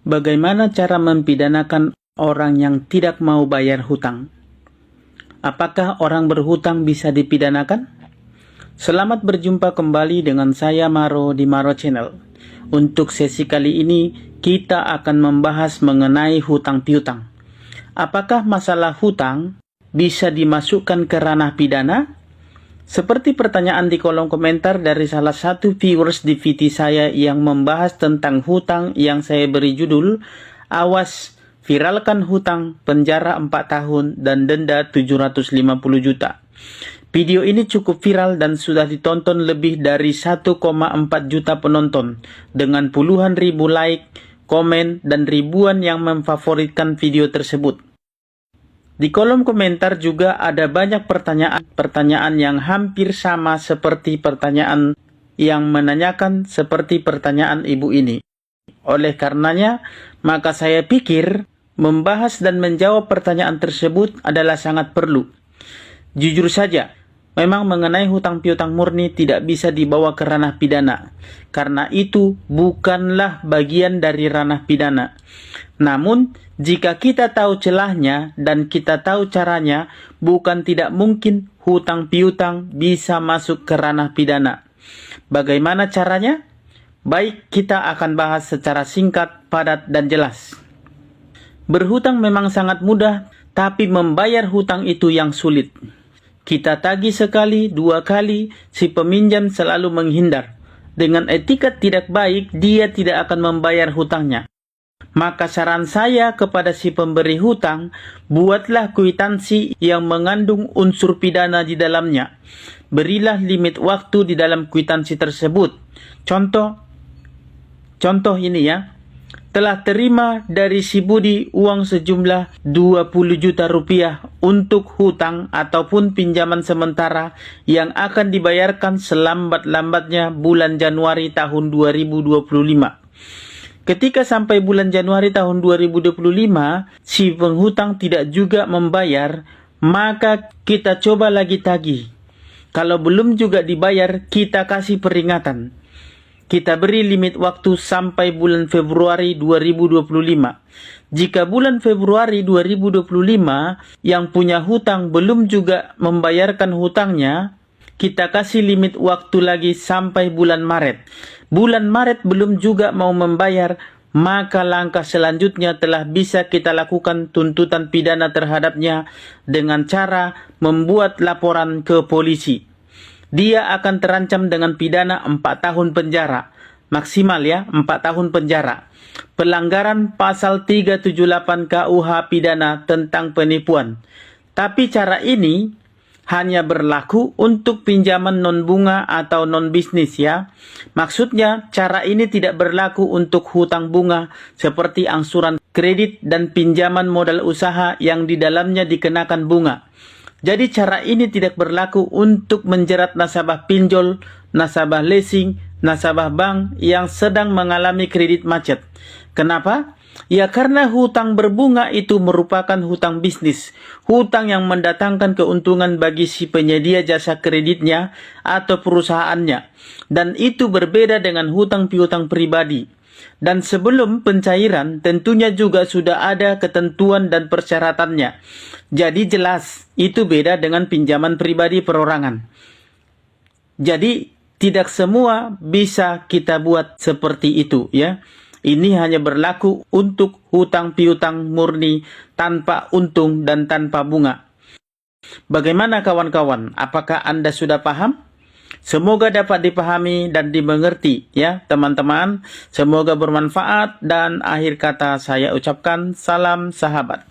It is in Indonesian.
Bagaimana cara mempidanakan orang yang tidak mau bayar hutang? Apakah orang berhutang bisa dipidanakan? Selamat berjumpa kembali dengan saya Maro di Maro Channel. Untuk sesi kali ini, kita akan membahas mengenai hutang piutang. Apakah masalah hutang bisa dimasukkan ke ranah pidana? Seperti pertanyaan di kolom komentar dari salah satu viewers di VT saya yang membahas tentang hutang yang saya beri judul, "Awas, viralkan hutang, penjara 4 tahun dan denda 750 juta. Video ini cukup viral dan sudah ditonton lebih dari 1,4 juta penonton dengan puluhan ribu like, komen, dan ribuan yang memfavoritkan video tersebut. Di kolom komentar juga ada banyak pertanyaan yang hampir sama seperti pertanyaan yang menanyakan seperti pertanyaan ibu ini. Oleh karenanya, maka saya pikir membahas dan menjawab pertanyaan tersebut adalah sangat perlu. Jujur saja, memang mengenai hutang piutang murni tidak bisa dibawa ke ranah pidana, karena itu bukanlah bagian dari ranah pidana. Namun, jika kita tahu celahnya dan kita tahu caranya, bukan tidak mungkin hutang piutang bisa masuk ke ranah pidana. Bagaimana caranya? Baik, kita akan bahas secara singkat, padat, dan jelas. Berhutang memang sangat mudah, tapi membayar hutang itu yang sulit. Kita tagih sekali, 2 kali, si peminjam selalu menghindar. Dengan etikat tidak baik, dia tidak akan membayar hutangnya. Maka saran saya kepada si pemberi hutang, buatlah kwitansi yang mengandung unsur pidana di dalamnya. Berilah limit waktu di dalam kwitansi tersebut. Contoh ini ya. Telah terima dari si Budi uang sejumlah 20 juta rupiah untuk hutang ataupun pinjaman sementara yang akan dibayarkan selambat-lambatnya bulan Januari tahun 2025. Ketika sampai bulan Januari tahun 2025, si penghutang tidak juga membayar, maka kita coba lagi tagih. Kalau belum juga dibayar, kita kasih peringatan. Kita beri limit waktu sampai bulan Februari 2025. Jika bulan Februari 2025 yang punya hutang belum juga membayarkan hutangnya, kita kasih limit waktu lagi sampai bulan Maret. Bulan Maret belum juga mau membayar, maka langkah selanjutnya telah bisa kita lakukan tuntutan pidana terhadapnya dengan cara membuat laporan ke polisi. Dia akan terancam dengan pidana 4 tahun penjara. Maksimal ya, 4 tahun penjara. Pelanggaran pasal 378 KUH pidana tentang penipuan. Tapi cara ini hanya berlaku untuk pinjaman non-bunga atau non-bisnis ya. Maksudnya, cara ini tidak berlaku untuk hutang bunga seperti angsuran kredit dan pinjaman modal usaha yang di dalamnya dikenakan bunga. Jadi cara ini tidak berlaku untuk menjerat nasabah pinjol, nasabah leasing, nasabah bank yang sedang mengalami kredit macet. Kenapa? Ya karena hutang berbunga itu merupakan hutang bisnis, hutang yang mendatangkan keuntungan bagi si penyedia jasa kreditnya atau perusahaannya. Dan itu berbeda dengan hutang piutang pribadi. Dan sebelum pencairan tentunya juga sudah ada ketentuan dan persyaratannya. Jadi jelas, itu beda dengan pinjaman pribadi perorangan. Jadi tidak semua bisa kita buat seperti itu ya. Ini hanya berlaku untuk hutang piutang murni tanpa untung dan tanpa bunga. Bagaimana kawan-kawan? Apakah Anda sudah paham? Semoga dapat dipahami dan dimengerti ya teman-teman. Semoga bermanfaat dan akhir kata saya ucapkan salam sahabat.